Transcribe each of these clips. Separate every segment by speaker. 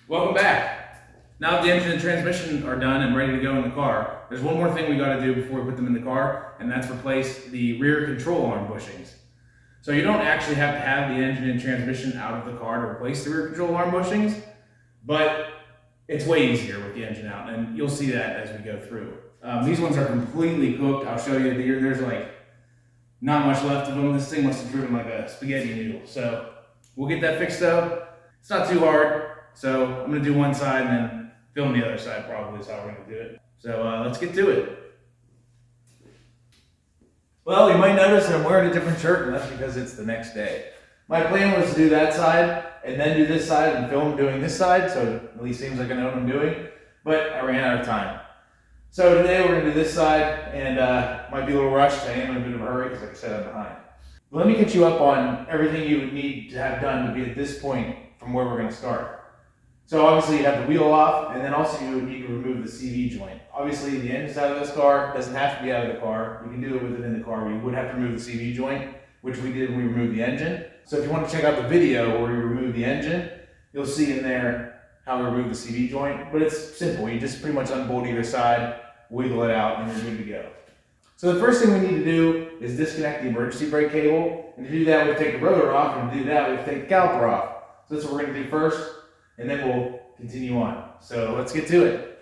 Speaker 1: Welcome back. Now that the engine and transmission are done and ready to go in the car, there's one more thing we got to do before we put them in the car, and that's replace the rear control arm bushings. So you don't actually have to have the engine and transmission out of the car to replace the rear control arm bushings, but it's way easier with the engine out, and you'll see that as we go through. These ones are completely cooked. I'll show you here. There's like not much left of them. This thing must have driven like a spaghetti noodle. So we'll get that fixed up. It's not too hard. So I'm going to do one side and then film the other side probably is how we're going to do it. So let's get to it. Well, you might notice that I'm wearing a different shirt, and that's because it's the next day. My plan was to do that side and then do this side and film doing this side, so it at least seems like I know what I'm doing, but I ran out of time. So today we're going to do this side, and might be a little rushed. I am in a bit of a hurry because like I said, I'm behind. But let me get you up on everything you would need to have done to be at this point from where we're going to start. So obviously you have the wheel off, and then also you would need to remove the CV joint. Obviously the engine side of this car doesn't have to be out of the car. You can do it with it in the car, but you would have to remove the CV joint, which we did when we removed the engine. So if you want to check out the video where we remove the engine, you'll see in there how we remove the CV joint. But it's simple. You just pretty much unbolt either side, wiggle it out, and you're good to go. So the first thing we need to do is disconnect the emergency brake cable. And to do that, we take the rotor off, and to do that, we take the caliper off. So that's what we're going to do first, and then we'll continue on. So let's get to it.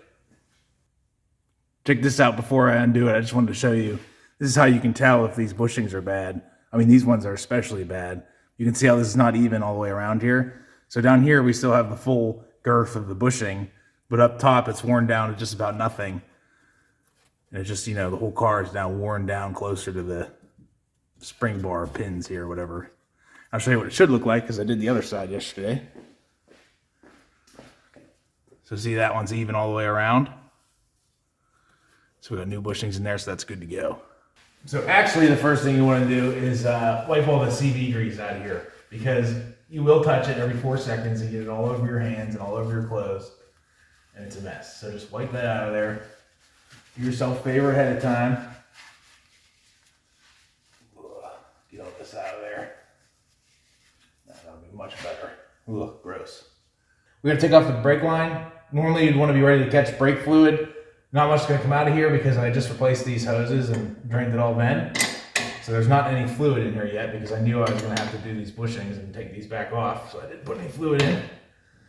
Speaker 1: Check this out before I undo it. I just wanted to show you. This is how you can tell if these bushings are bad. I mean, these ones are especially bad. You can see how this is not even all the way around here. So down here, we still have the full girth of the bushing, but up top, it's worn down to just about nothing. And it's just, you know, the whole car is now worn down closer to the spring bar pins here, or whatever. I'll show you what it should look like because I did the other side yesterday. So see, that one's even all the way around. So we got new bushings in there, so that's good to go. So actually the first thing you want to do is wipe all the CV grease out of here, because you will touch it every 4 seconds and get it all over your hands and all over your clothes, and it's a mess. So just wipe that out of there. Do yourself a favor ahead of time. Get all this out of there. That'll be much better. Ugh, gross. We're going to take off the brake line. Normally you'd want to be ready to catch brake fluid. Not much is going to come out of here because I just replaced these hoses and drained it all then. So there's not any fluid in here yet because I knew I was going to have to do these bushings and take these back off. So I didn't put any fluid in.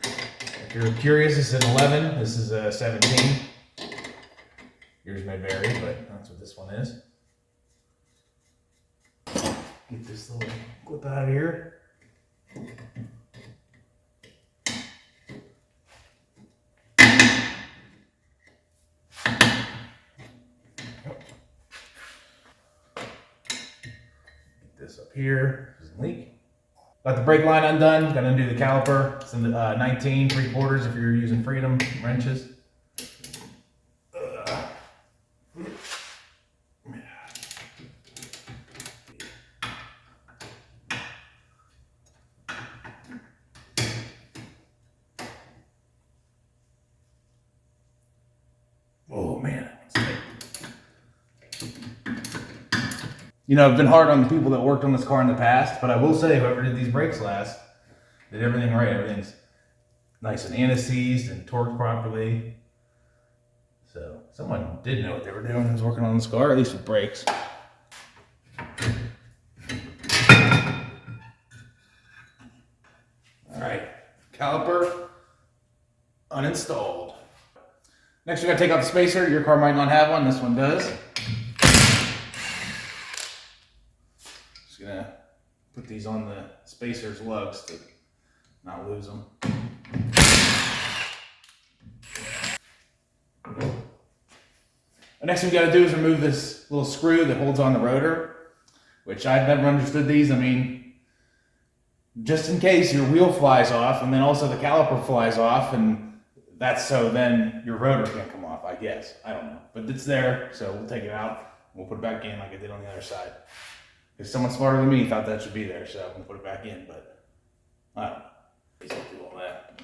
Speaker 1: If you're curious, this is an 11. This is a 17. Yours may vary, but that's what this one is. Get this little clip out of here. This up here, doesn't leak. Got the brake line undone, gotta undo the caliper. It's in the 19 3/4 if you're using Freedom wrenches. Oh man, you know, I've been hard on the people that worked on this car in the past, but I will say whoever did these brakes last did everything right. Everything's nice and anti-seized and torqued properly. So someone did know what they were doing and was working on this car, at least with brakes. All right, caliper uninstalled. Next, we gotta take out the spacer. Your car might not have one, this one does. Just gonna put these on the spacer's lugs to not lose them. The next thing we gotta do is remove this little screw that holds on the rotor, which I've never understood these. I mean, just in case your wheel flies off and then also the caliper flies off, and that's so then your rotor can't come off, I guess. I don't know. But it's there, so we'll take it out. We'll put it back in like I did on the other side. If someone smarter than me thought that should be there, so I'm going to put it back in, but I don't know. Please don't do all that.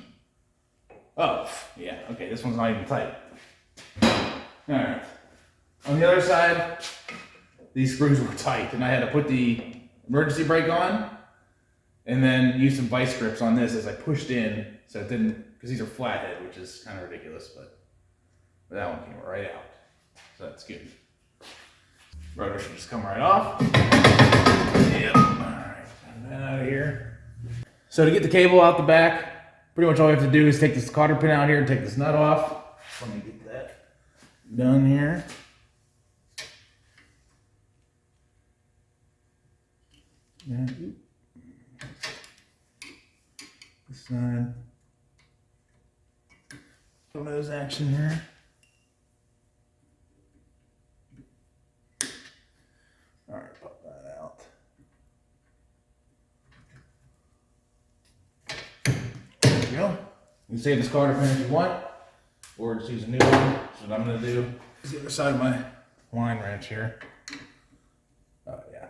Speaker 1: Oh, yeah, okay, this one's not even tight. Alright. On the other side, these screws were tight, and I had to put the emergency brake on, and then use some vice grips on this as I pushed in, so it didn't, because these are flathead, which is kind of ridiculous, but that one came right out, so that's good. Rotor should just come right off. Yep. All right, get that out of here. So to get the cable out the back, pretty much all we have to do is take this cotter pin out here and take this nut off. Let me get that done here. Yeah. This side. Nose action here. All right, pop that out. There we go. You can save this cotter pin if you want, or just use a new one. That's what I'm gonna do. This is the other side of my line wrench here. Oh yeah.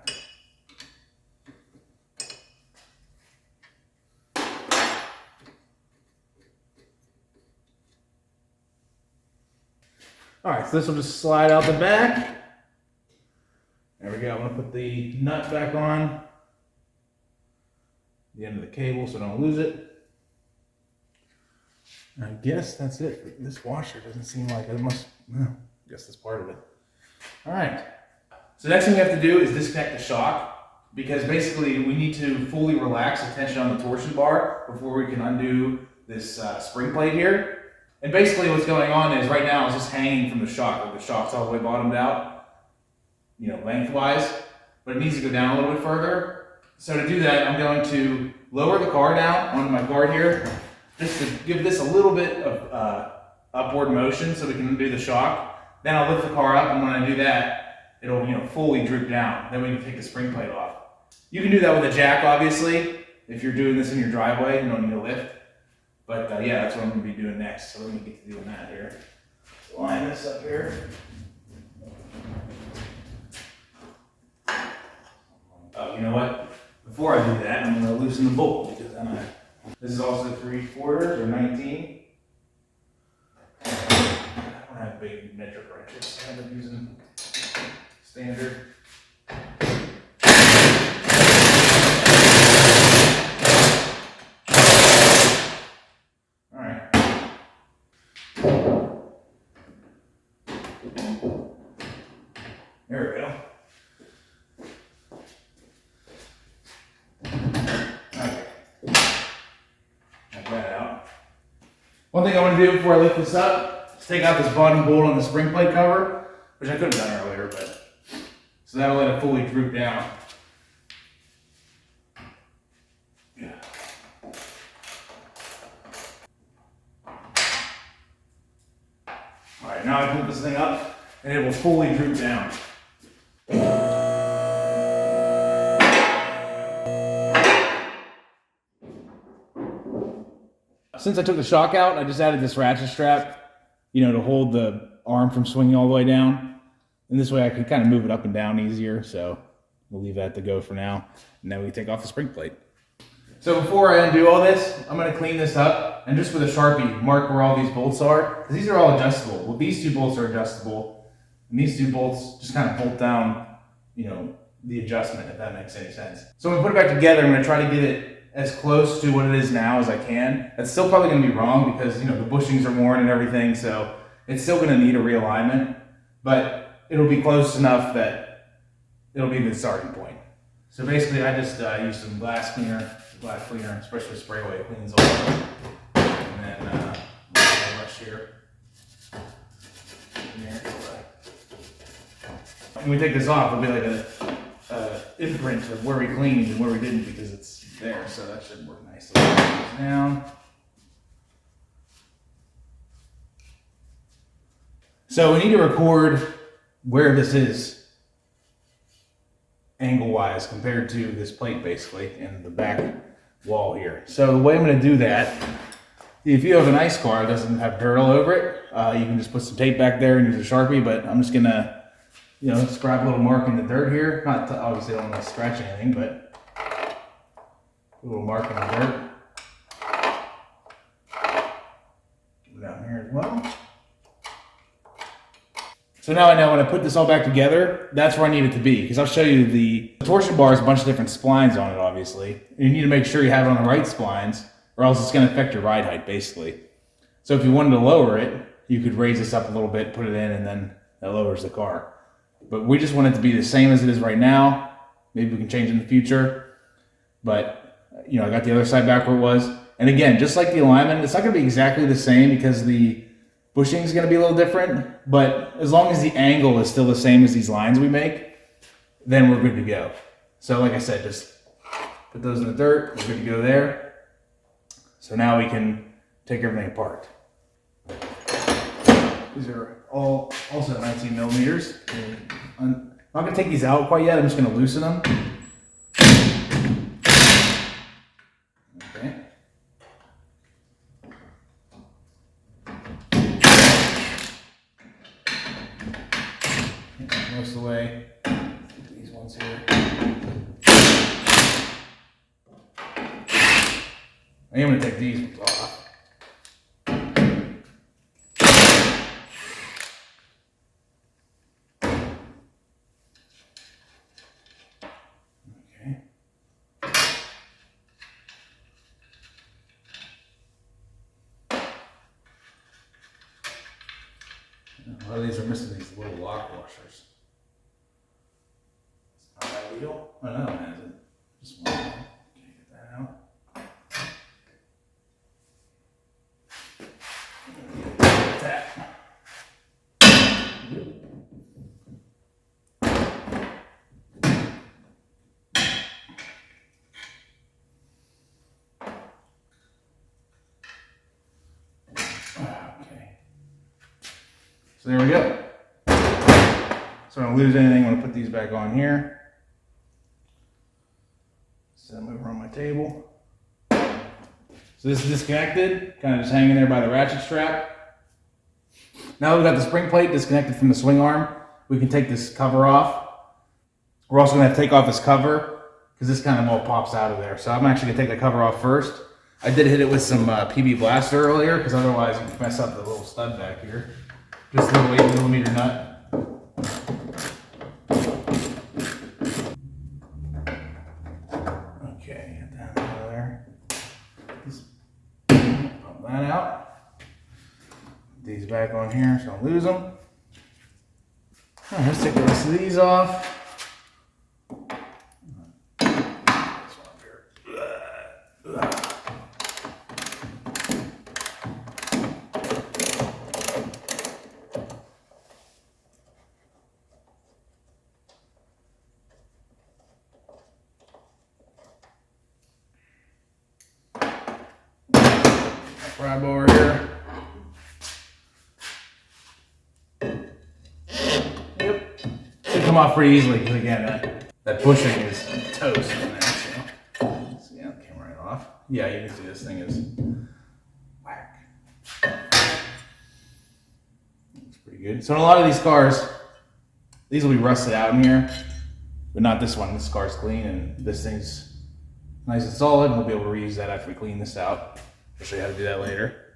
Speaker 1: All right, so this will just slide out the back. There we go. I'm gonna put the nut back on the end of the cable so I don't lose it. I guess that's it. This washer doesn't seem like it must, well, I guess that's part of it. All right. So next thing we have to do is disconnect the shock, because basically we need to fully relax the tension on the torsion bar before we can undo this spring plate here. And basically what's going on is right now it's just hanging from the shock. Like the shock's all the way bottomed out, you know, lengthwise, but it needs to go down a little bit further. So to do that, I'm going to lower the car down onto my card here, just to give this a little bit of upward motion so we can undo the shock. Then I'll lift the car up, and when I do that, it'll, you know, fully droop down. Then we can take the spring plate off. You can do that with a jack, obviously. If you're doing this in your driveway, you don't need to lift. But yeah, that's what I'm going to be doing next. So let me get to doing that here. Line this up here. Oh, you know what? Before I do that, I'm going to loosen the bolt, because then this is also 3/4 or 19. I don't have big metric wrenches. I end up using standard. All right. There we go. One thing I want to do before I lift this up is take out this bottom bolt on the spring plate cover, which I could have done earlier, but so that'll let it fully droop down. Yeah. All right, now I put this thing up and it will fully droop down. Since I took the shock out, I just added this ratchet strap, you know, to hold the arm from swinging all the way down. And this way I can kind of move it up and down easier. So we'll leave that to go for now. And then we take off the spring plate. So before I undo all this, I'm going to clean this up and just with a Sharpie mark where all these bolts are, because these are all adjustable. Well, these two bolts are adjustable, and these two bolts just kind of bolt down, you know, the adjustment, if that makes any sense. So when we put it back together, I'm going to try to get it as close to what it is now as I can. That's still probably going to be wrong because, you know, the bushings are worn and everything, so it's still going to need a realignment, but it'll be close enough that it'll be the starting point. So basically I just use some glass cleaner, especially spray away, cleans all of it. And then brush here. When we take this off, it'll be like a imprint of where we cleaned and where we didn't, because it's there, so that should work nicely. Down. So we need to record where this is angle-wise compared to this plate, basically, in the back wall here. So the way I'm going to do that, if you have a nice car that doesn't have dirt all over it, you can just put some tape back there and use a Sharpie, but I'm just going to, you know, just grab a little mark in the dirt here. Not to, obviously, I don't want to scratch anything, but a little mark in the dirt. Go down here as well. So now I know when I put this all back together, that's where I need it to be. Because I'll show you the torsion bar has a bunch of different splines on it, obviously. You need to make sure you have it on the right splines, or else it's going to affect your ride height, basically. So if you wanted to lower it, you could raise this up a little bit, put it in, and then that lowers the car. But we just want it to be the same as it is right now. Maybe we can change it in the future. But, you know, I got the other side back where it was. And again, just like the alignment, it's not going to be exactly the same because the bushing is going to be a little different. But as long as the angle is still the same as these lines we make, then we're good to go. So like I said, just put those in the dirt. We're good to go there. So now we can take everything apart. These are all also 19 millimeters. I'm not going to take these out quite yet. I'm just going to loosen them. Okay. Most of the way. These ones here. I am going to take these ones off. A lot of these are missing these little lock washers. It's not ideal. Oh no, it hasn't. Just one. Okay, get that out. Get that. Okay. So there we go. So I don't lose anything. I'm going to put these back on here. Set them over on my table. So this is disconnected, kind of just hanging there by the ratchet strap. Now we've got the spring plate disconnected from the swing arm. We can take this cover off. We're also going to have to take off this cover because this kind of all pops out of there. So I'm actually going to take the cover off first. I did hit it with some PB Blaster earlier because otherwise you can mess up the little stud back here. Just a little 8mm nut. Okay, get that out of there. Just pop that out. Put these back on here so I don't lose them. All right, let's take the rest of these off. This one up here. Pry bar here. Yep. Should come off pretty easily because again, that bushing is toast in there. So yeah, it came right off. Yeah, you can see this thing is whack. Looks pretty good. So in a lot of these cars, these will be rusted out in here, but not this one. This car's clean and this thing's nice and solid. We'll be able to reuse that after we clean this out. I'll show you how to do that later.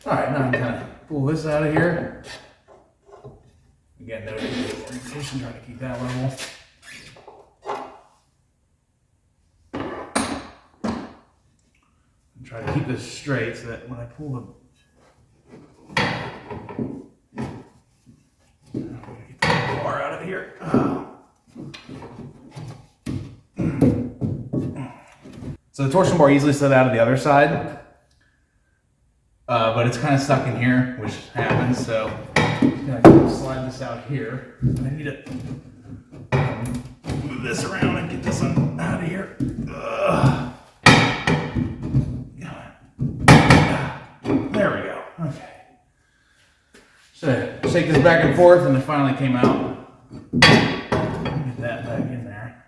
Speaker 1: All right, now I'm gonna pull this out of here. Again, no orientation, trying to keep that level. And try to keep this straight so that when I pull get the bar out of here. So the torsion bar easily slid out of the other side, but it's kind of stuck in here, which happens. So I'm gonna kind of slide this out here. And I need to move this around and get this one out of here. There we go. Okay. So shake this back and forth, and it finally came out. Get that back in there.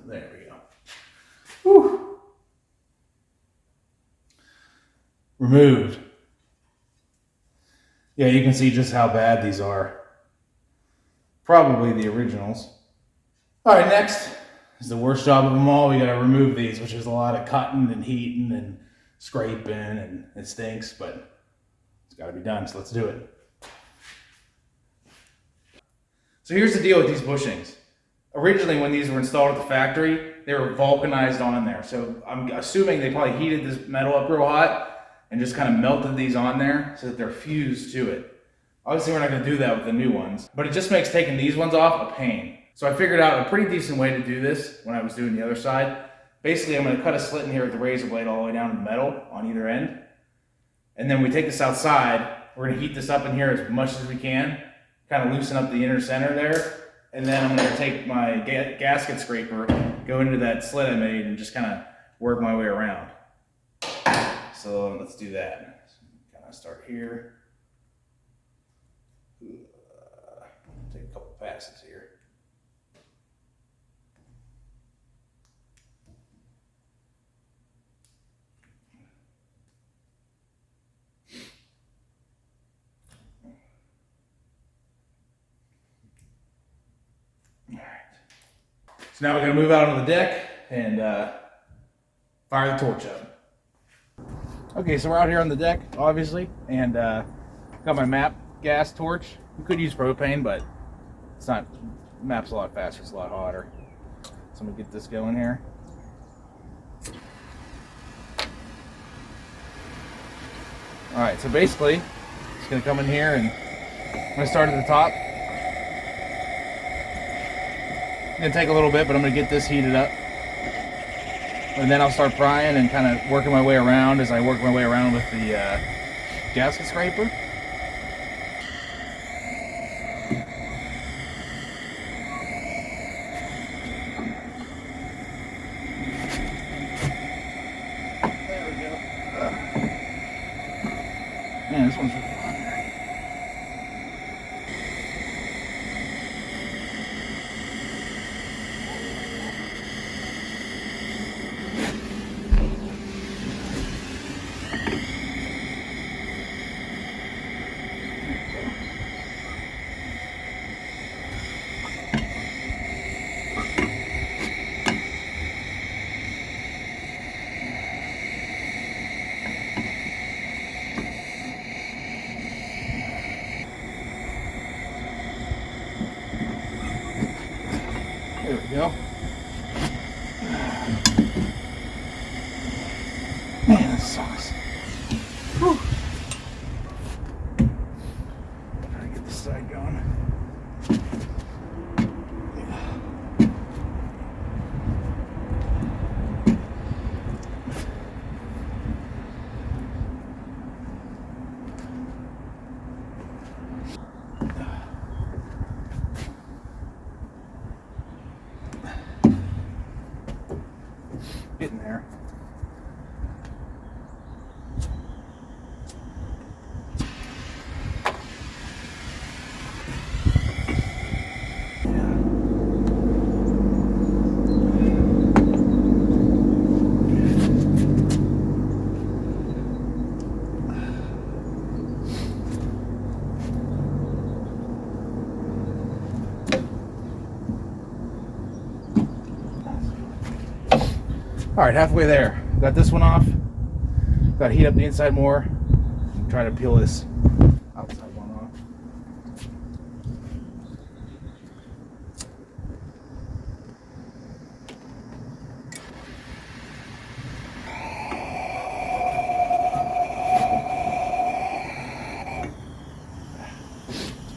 Speaker 1: There we go. Whew. Removed. Yeah, you can see just how bad these are. Probably the originals. All right, next, is the worst job of them all. We gotta remove these, which is a lot of cutting and heating and scraping, and it stinks, but it's gotta be done, so let's do it. So here's the deal with these bushings. Originally, when these were installed at the factory, they were vulcanized on there. So I'm assuming they probably heated this metal up real hot and just kind of melted these on there so that they're fused to it. Obviously, we're not gonna do that with the new ones, but it just makes taking these ones off a pain. So I figured out a pretty decent way to do this when I was doing the other side. Basically, I'm gonna cut a slit in here with the razor blade all the way down to the metal on either end. And then we take this outside, we're gonna heat this up in here as much as we can, kind of loosen up the inner center there. And then I'm gonna take my gasket scraper, go into that slit I made, and just kind of work my way around. So let's do that. So kind of start here. Take a couple passes here. All right. So now we're gonna move out on the deck and fire the torch up. Okay, so we're out here on the deck, obviously, and got my MAP gas torch. You could use propane, but it's not. MAP's a lot faster, it's a lot hotter. So I'm gonna get this going here. All right, so basically, it's gonna come in here, and I'm gonna start at the top. It's gonna take a little bit, but I'm gonna get this heated up. And then I'll start prying and kind of working my way around as I work my way around with the gasket scraper. There we go. Man, this one's really hot here. There we go. Man, this sucks. Whew. Trying to get this side going. Getting there. All right, halfway there. Got this one off. Got to heat up the inside more. And try to peel this outside one off.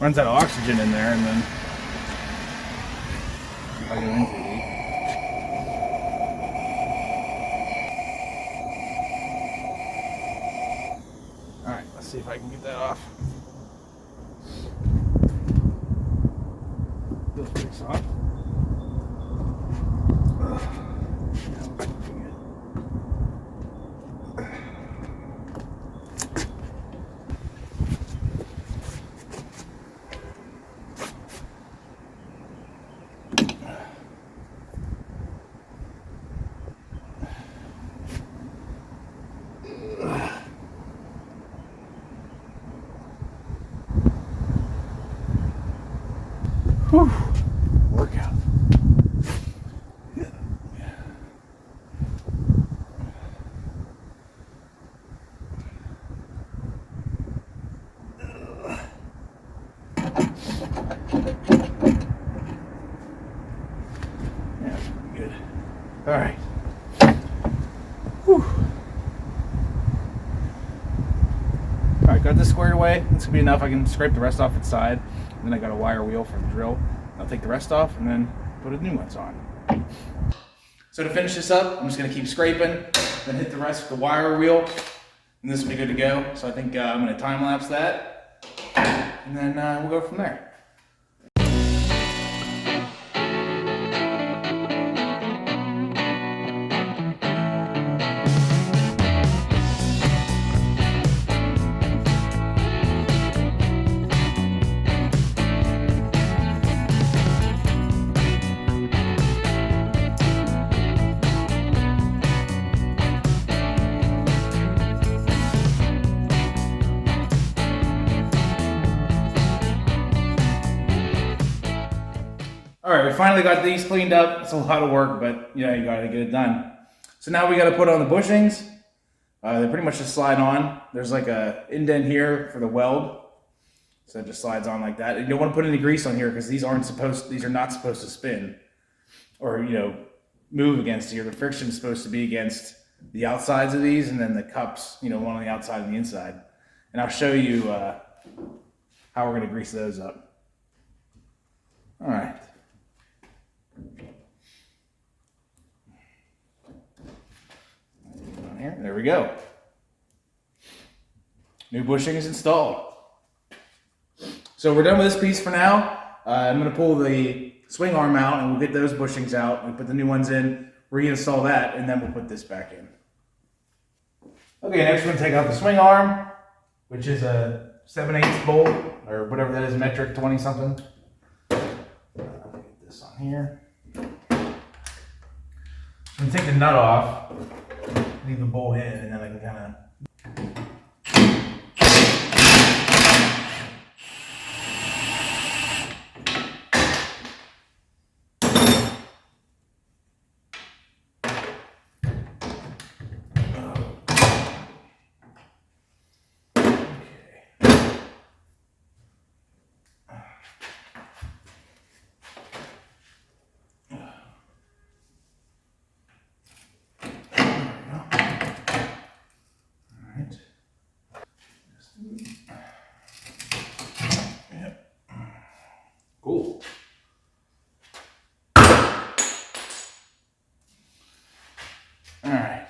Speaker 1: Runs out of oxygen in there, and then if I go into it. See if I can get that off. Feels pretty soft. Whew. Workout. Yeah, pretty good. All right. Whew. All right, got this squared away. This will be enough. I can scrape the rest off its side. And then I got a wire wheel for the drill. I'll take the rest off and then put the new ones on. So to finish this up, I'm just gonna keep scraping, then hit the rest with the wire wheel, and this will be good to go. So I think I'm gonna time lapse that, and then we'll go from there. All right, we finally got these cleaned up. It's a lot of work, but yeah, you gotta get it done. So now we gotta put on the bushings. They pretty much just slide on. There's like a indent here for the weld. So it just slides on like that. You don't want to put any grease on here because these are not supposed to spin or, move against here. The friction is supposed to be against the outsides of these and then the cups, one on the outside and the inside. And I'll show you how we're gonna grease those up. All right. Here, there we go. New bushing is installed. So we're done with this piece for now. I'm going to pull the swing arm out and we'll get those bushings out. We'll put the new ones in, reinstall that, and then we'll put this back in. Okay, next we're going to take out the swing arm, which is a 7/8 bolt, or whatever that is, metric 20 something. Get this on here. I'm going to take the nut off, leave the bolt in, and then I can kind of cool. All right.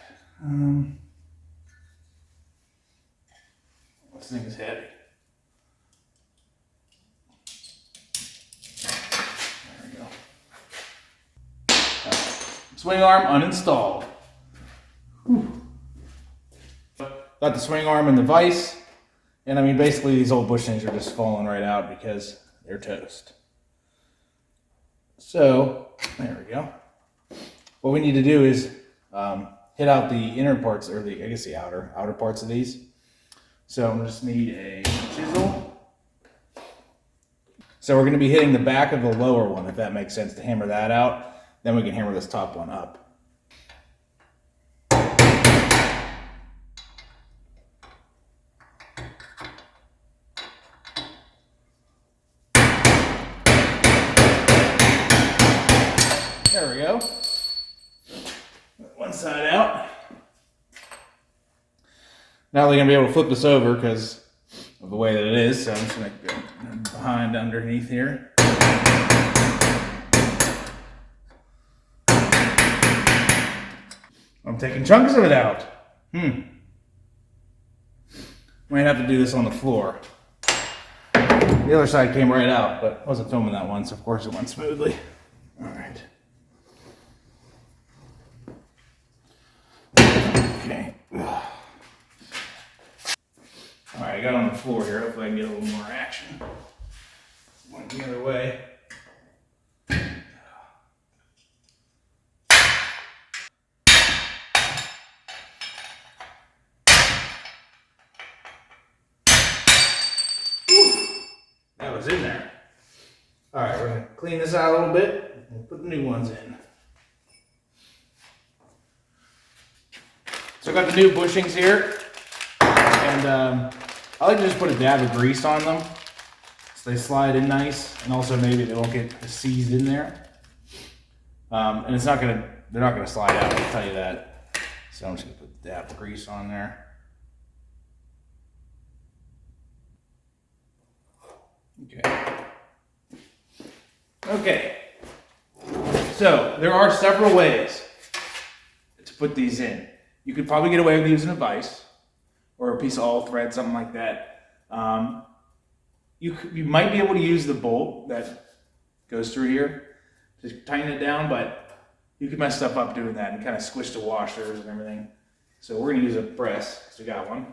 Speaker 1: This thing is heavy. There we go. Swing arm uninstalled. Whew. Got the swing arm in the vise, and I mean basically these old bushings are just falling right out because they're toast. So, there we go. What we need to do is hit out the inner parts, or the outer parts of these. So I'm just need a chisel. So we're going to be hitting the back of the lower one, if that makes sense, to hammer that out. Then we can hammer this top one up. There we go. One side out. Now they're going to be able to flip this over because of the way that it is. So I'm just going to go behind underneath here. I'm taking chunks of it out. Might have to do this on the floor. The other side came right out, but I wasn't filming that one, so of course it went smoothly. All right. Okay. All right, I got on the floor here. Hopefully I can get a little more action. Went the other way. That was in there. All right, we're gonna clean this out a little bit and put the new ones in. So I got the new bushings here, and I like to just put a dab of grease on them. so they slide in nice, and also maybe they won't get seized in there. And it's not gonna, they're not gonna slide out, I'll tell you that. So I'm just gonna put that grease on there. Okay. Okay. So there are several ways to put these in. You could probably get away with using a vise or a piece of all thread, something like that. You might be able to use the bolt that goes through here to tighten it down, but you could mess stuff up doing that and kind of squish the washers and everything. So we're gonna use a press because we got one.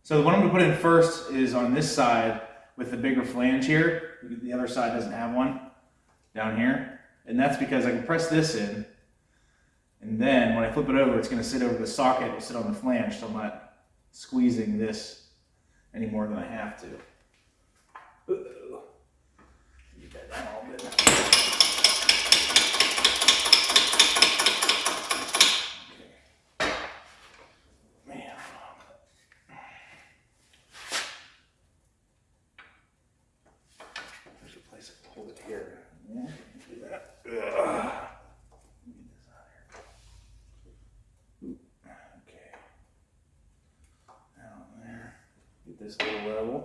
Speaker 1: So the one I'm gonna put in first is on this side with the bigger flange here. The other side doesn't have one down here. And that's because I can press this in, and then when I flip it over, it's gonna sit over the socket, it'll sit on the flange, so I'm not squeezing this any more than I have to. Uh-oh. Get that down a little bit. Okay. Man. There's a place I can hold it here. Yeah, do that. Get this out here. Okay. Down there. Get this a little level.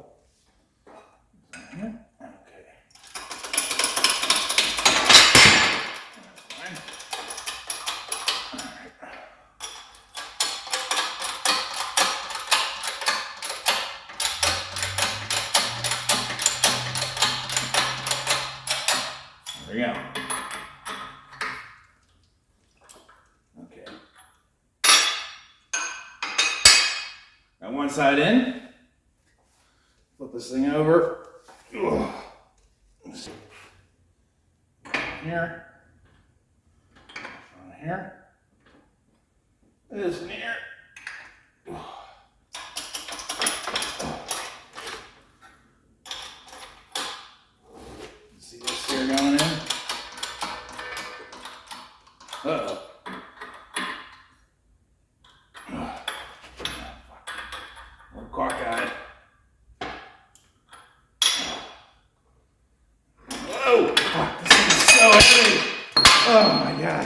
Speaker 1: Okay. That's fine. Alright. There we go. Okay. Got one side in. Flip this thing over. Ugh. Here. On here. This in here. See this here going in? Uh-oh. We're cockeyed. Whoa! Fuck, this thing is so heavy! Oh my god.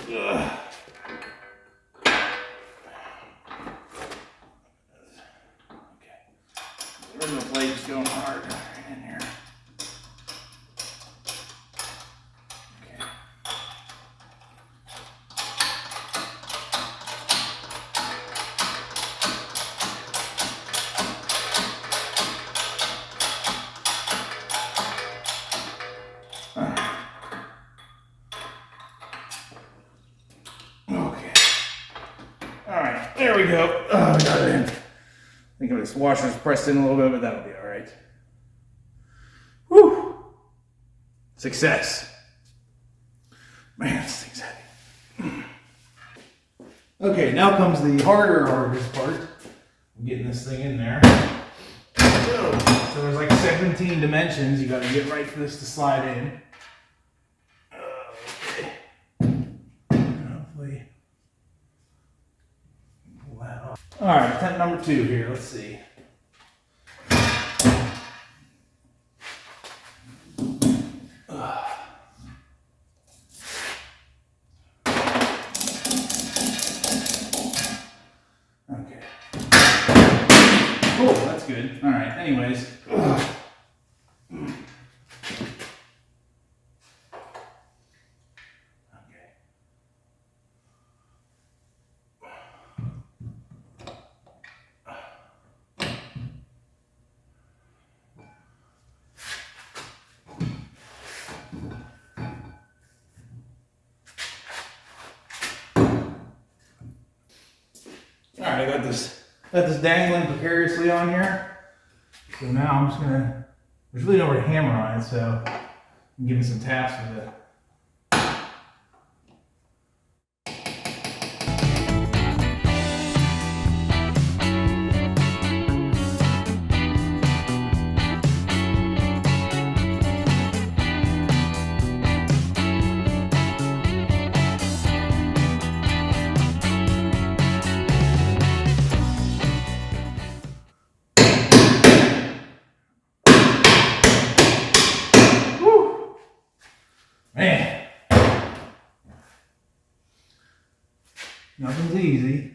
Speaker 1: Ugh. The original blade's going hard in here. Okay. Okay. All right, there we go. Oh, I got it in. I think this washer's pressed in a little bit, but that'll be all right. Whew. Success. Man, this thing's heavy. Okay, now comes the hardest part. I'm getting this thing in there. So there's like 17 dimensions. You got to get right for this to slide in. Okay. Hopefully. Pull that off. All right, attempt number 2 here. Let's see. Okay. Cool, that's good. All right, anyways. Alright, I got this dangling precariously on here. So now I'm just gonna, there's really nowhere to hammer on it, so I'm giving some taps with it. Nothing's easy.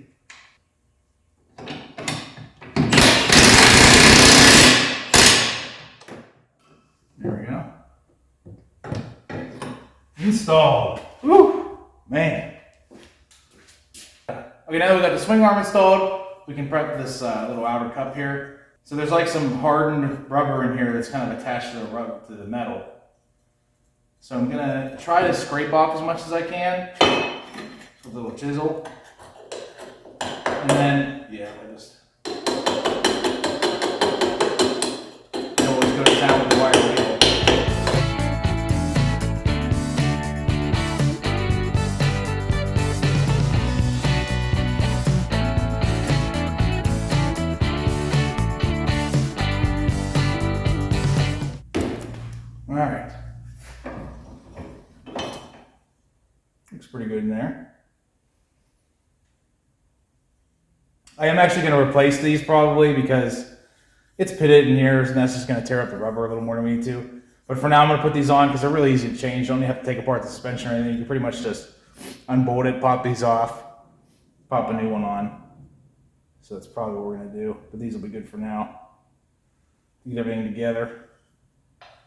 Speaker 1: There we go. Installed. Woo! Man. Okay, now that we got the swing arm installed, we can prep this little outer cup here. So there's like some hardened rubber in here that's kind of attached to the metal. So I'm gonna try to scrape off as much as I can with a little chisel. And then, yeah, I just always go to town with the wire wheel. All right. Looks pretty good in there. I am actually going to replace these probably because it's pitted in here and that's just going to tear up the rubber a little more than we need to. But for now I'm going to put these on because they're really easy to change. You don't have to take apart the suspension or anything. You can pretty much just unbolt it, pop these off, pop a new one on. So that's probably what we're going to do. But these will be good for now. Get everything together.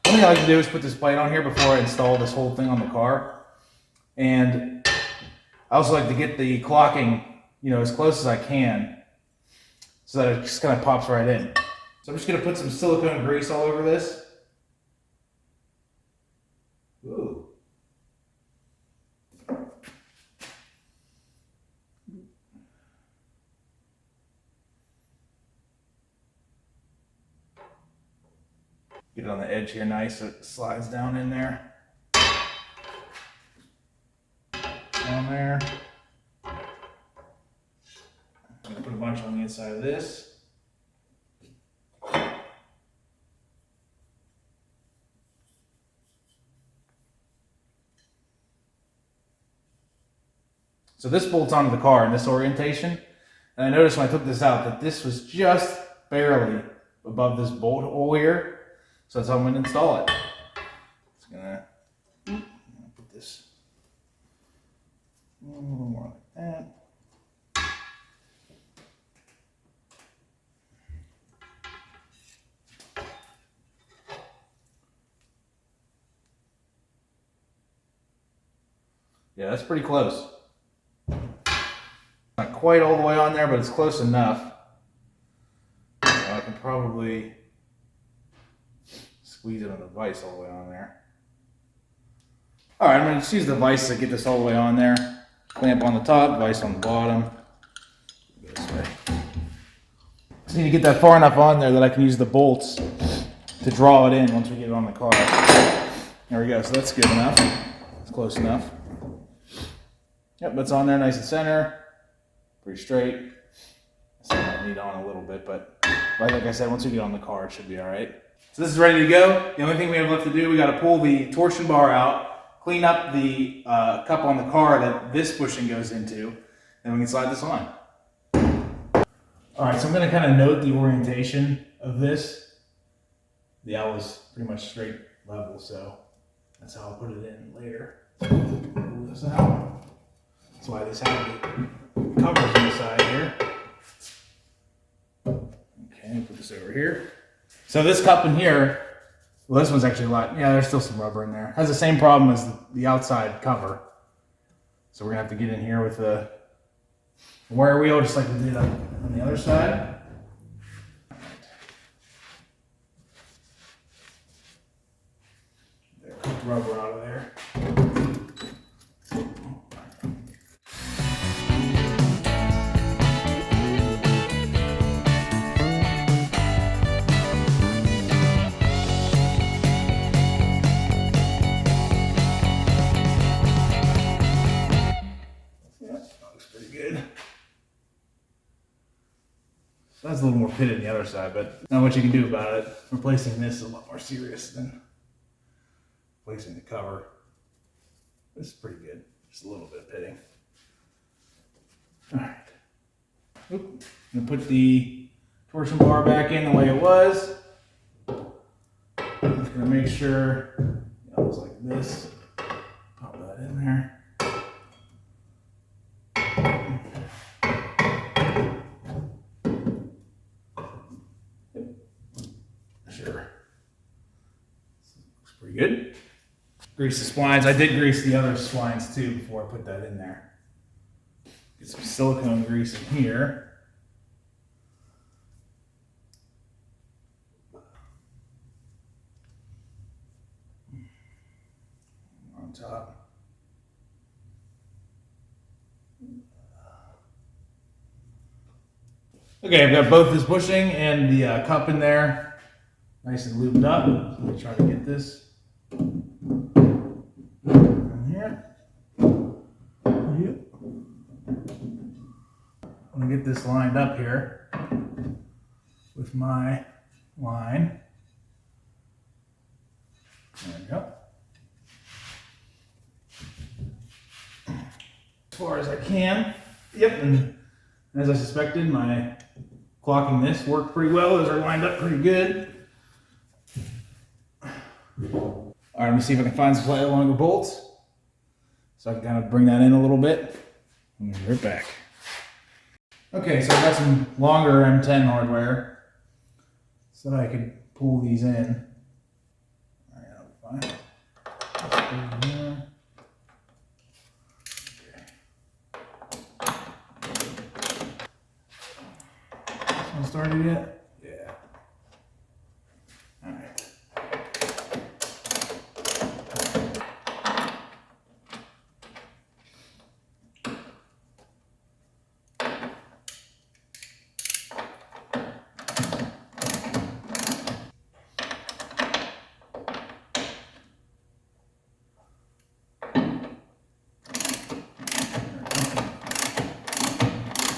Speaker 1: One thing I like to do is put this plate on here before I install this whole thing on the car. And I also like to get the clocking, as close as I can so that it just kind of pops right in. So I'm just going to put some silicone grease all over this. Ooh. Get it on the edge here nice so it slides down in there. Down there. I'm going to put a bunch on the inside of this. So this bolts onto the car in this orientation. And I noticed when I took this out that this was just barely above this bolt hole here. So that's how I'm going to install it. Just going to put this a little more like that. Yeah, that's pretty close. Not quite all the way on there, but it's close enough. I can probably squeeze it on the vise all the way on there. All right, I'm going to just use the vise to get this all the way on there. Clamp on the top, vise on the bottom. Go this way. Just need to get that far enough on there that I can use the bolts to draw it in once we get it on the car. There we go, so that's good enough. It's close enough. Yep, that's on there nice and center. Pretty straight. So I might need on a little bit, but like I said, once we get on the car, it should be all right. So this is ready to go. The only thing we have left to do, we got to pull the torsion bar out, clean up the cup on the car that this bushing goes into, then we can slide this on. All right, so I'm going to kind of note the orientation of this. The L is pretty much straight level, so that's how I'll put it in later. Pull this out. That's why this has the covers on the side here. Okay, put this over here. So this cup in here, well, this one's actually a lot. Yeah, there's still some rubber in there. Has the same problem as the outside cover. So we're gonna have to get in here with the wire wheel, just like we did on the other side. There, put the rubber out of there. That's a little more pitted on the other side, but not much you can do about it. Replacing this is a lot more serious than replacing the cover. This is pretty good. Just a little bit of pitting. All right. Oop. I'm gonna put the torsion bar back in the way it was. I'm just gonna make sure it goes like this. Pop that in there. Pretty good. Grease the splines. I did grease the other splines too before I put that in there. Get some silicone grease in here. On top. Okay, I've got both this bushing and the cup in there, nice and lubed up. So let me try to get this in here. I'm gonna get this lined up here with my line. There we go. As far as I can. Yep, and as I suspected, my clocking this worked pretty well. Those are lined up pretty good. All right, let me see if I can find some slightly longer bolts so I can kind of bring that in a little bit. I'll be right back. Okay, so I got some longer M10 hardware so that I could pull these in. All right, that'll be fine. Let's put it in there. Started yet? Yeah. All right.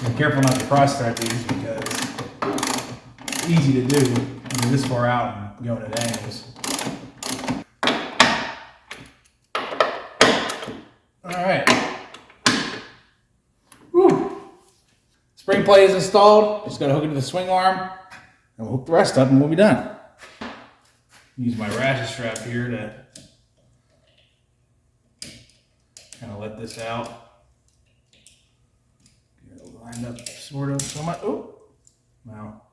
Speaker 1: Be careful not to cross thread these because easy to do when you're this far out and going at angles. Alright. Whew. Spring plate is installed. Just gotta hook it to the swing arm and we'll hook the rest up and we'll be done. Use my ratchet strap here to kind of let this out. Get it lined up sort of so much. Oh, wow.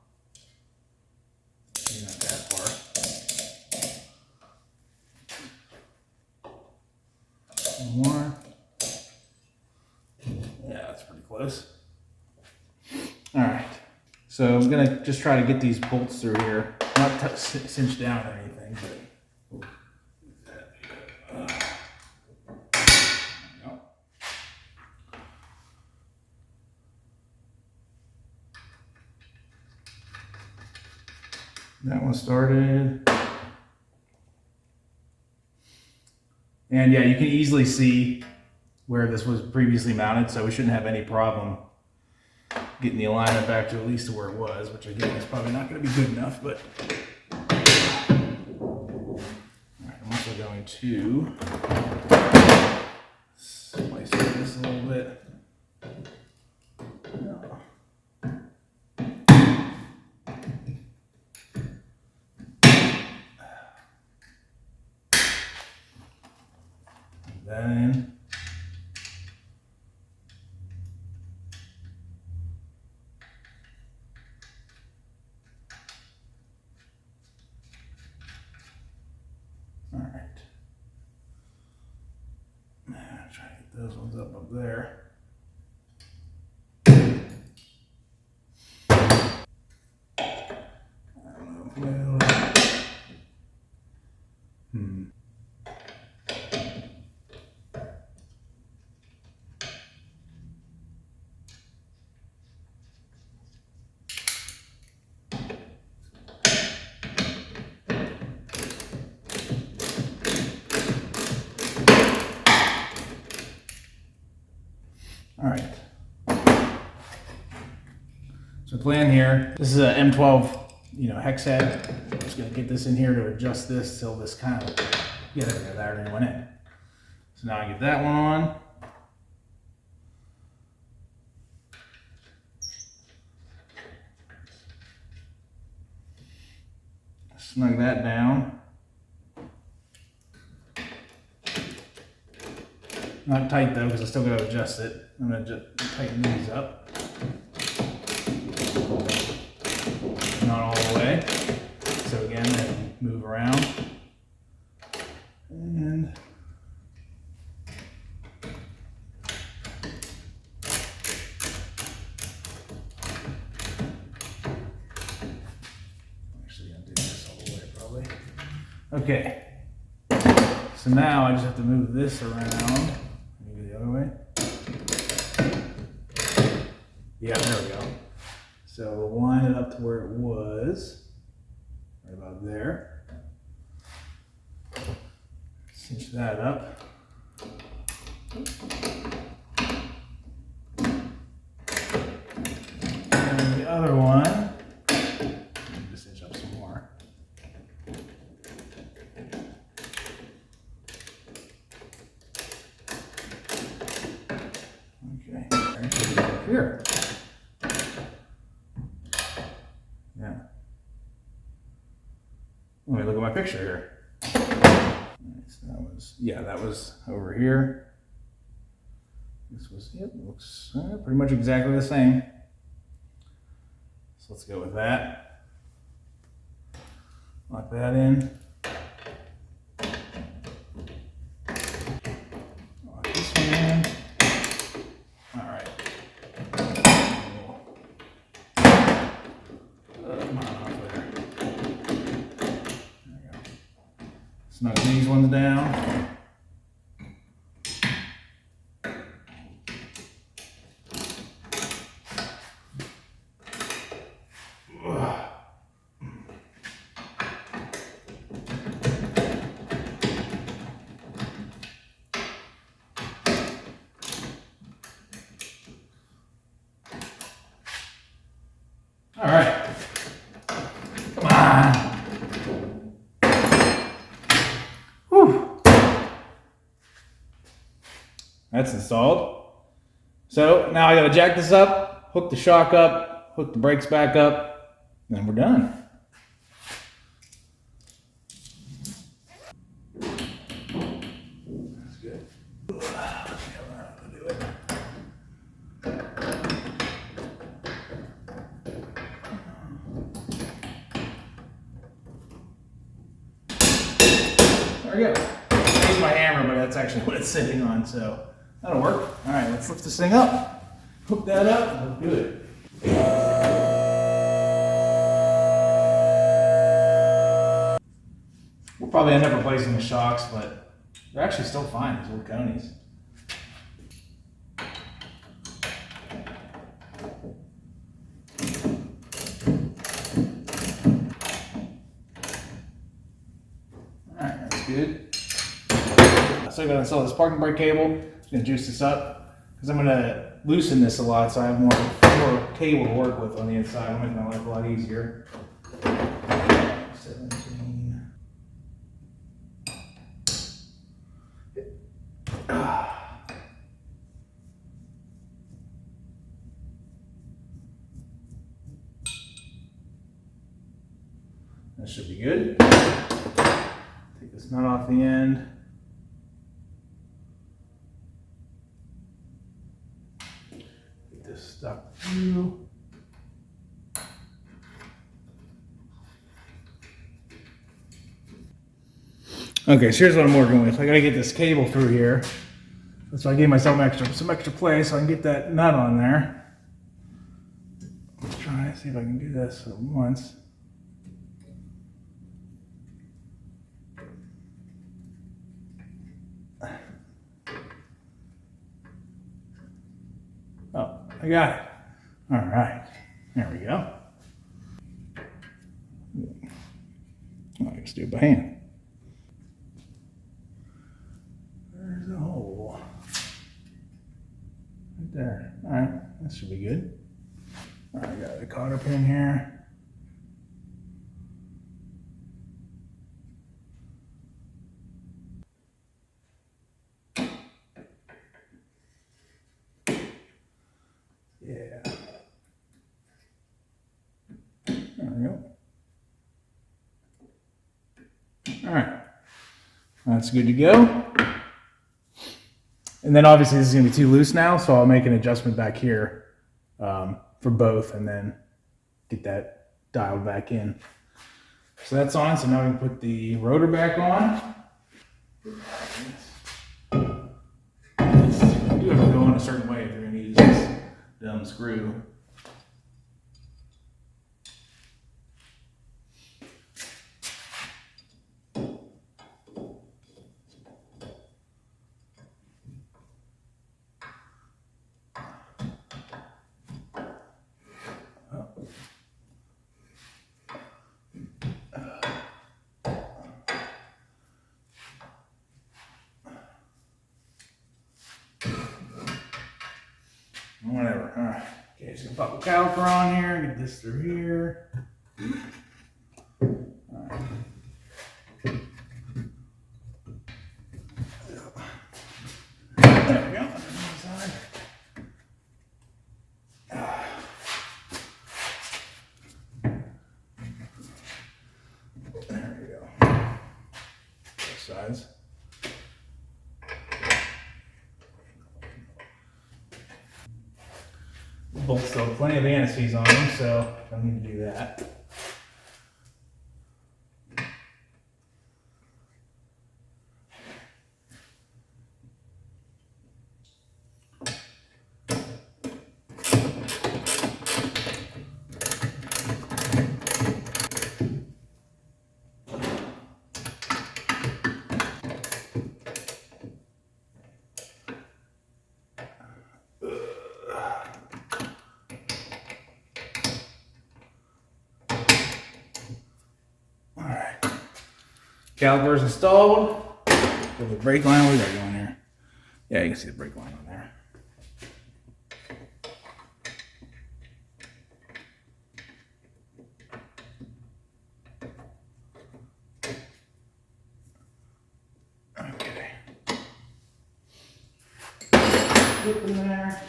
Speaker 1: Not that far. One more. Yeah, that's pretty close. All right. So I'm gonna just try to get these bolts through here. Not cinch down or anything, but. There we go. That one started. And yeah, you can easily see where this was previously mounted, so we shouldn't have any problem getting the alignment back to at least to where it was, which again is probably not going to be good enough, but all right, I'm also going to slice this a little bit. That in. All right. Now try to get those ones up there. I don't know. All right. So plan here. This is a M12, hex head. I'm just gonna get this in here to adjust this till this kind of, yeah, there we go, that already went in. So now I get that one on. Snug that down. Not tight though, because I still got to adjust it. I'm going to just tighten these up. Not all the way. So again, then move around. Okay. So now I just have to move this around. Maybe the other way. Yeah, there we go. So we'll line it up to where it was. Right about there. Cinch that up. And the other one, just cinch up some more. Okay, here. Yeah. Let me look at my picture here. So that was, yeah, that was over here. This was, yep, looks pretty much exactly the same. So let's go with that. Lock that in. Lock this one in. All right. Snug these ones down. All right. Come on. Whew. That's installed. So now I gotta jack this up, hook the shock up, hook the brakes back up, and then we're done. That's good. There we go. I use my hammer, but that's actually what it's sitting on, so that'll work. All right, let's lift this thing up, hook that up, and we'll do it. We'll probably end up replacing the shocks, but they're actually still fine, these old conies. Alright, that's good. So I'm going to install this parking brake cable. Just going to juice this up because I'm going to loosen this a lot so I have more cable to work with on the inside. It'll make my life a lot easier. 17. That should be good. Take this nut off the end. Get this stuck through. Okay, so here's what I'm working with. I gotta get this cable through here. So I gave myself some extra place so I can get that nut on there. Let's try and see if I can do this at once. Oh, I got it. All right, there we go. Oh, I just do it by hand. There's a hole. Right there. All right, that should be good. All right, I got the cotter pin here. Yeah. There we go. All right. That's good to go. And then obviously this is going to be too loose now, so I'll make an adjustment back here for both and then get that dialed back in. So that's on, so now we can put the rotor back on. You do have to go in a certain way if you're going to use this dumb screw. pop the caliper on here, get this through here. All right. There we go. There we go. Both sides. Both still have plenty of anti-seize on them, so don't need to do that. Caliper's installed. There's the brake line. Where's that going here? Yeah, you can see the brake line on there. Okay. Flip in there.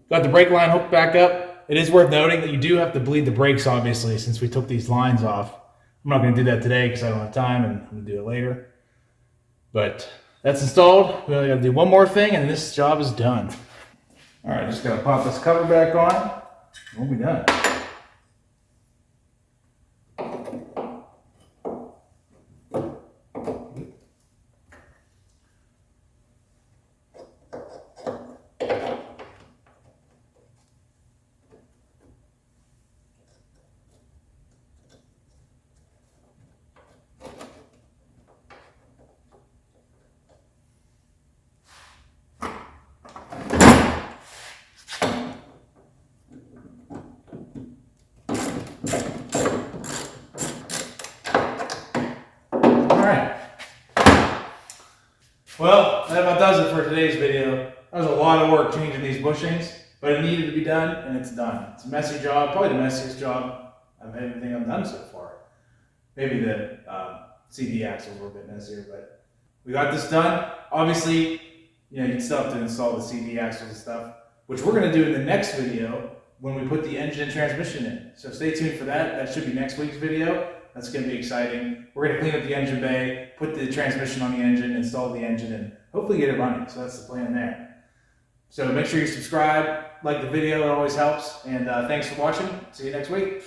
Speaker 1: Got the brake line hooked back up. It is worth noting that you do have to bleed the brakes, obviously, since we took these lines off. I'm not going to do that today because I don't have time, and I'm going to do it later. But that's installed. We only got to do one more thing, and this job is done. All right, just got to pop this cover back on. We'll be done. Well, that about does it for today's video. That was a lot of work changing these bushings, but it needed to be done, and it's done. It's a messy job, probably the messiest job of anything I've done so far. Maybe the CD axles were a bit messier, but we got this done. Obviously, you'd still have to install the CD axles and stuff, which we're going to do in the next video when we put the engine and transmission in. So stay tuned for that. That should be next week's video. That's going to be exciting. We're going to clean up the engine bay, put the transmission on the engine, install the engine, and hopefully get it running. So that's the plan there. So make sure you subscribe, like the video. It always helps. And thanks for watching. See you next week.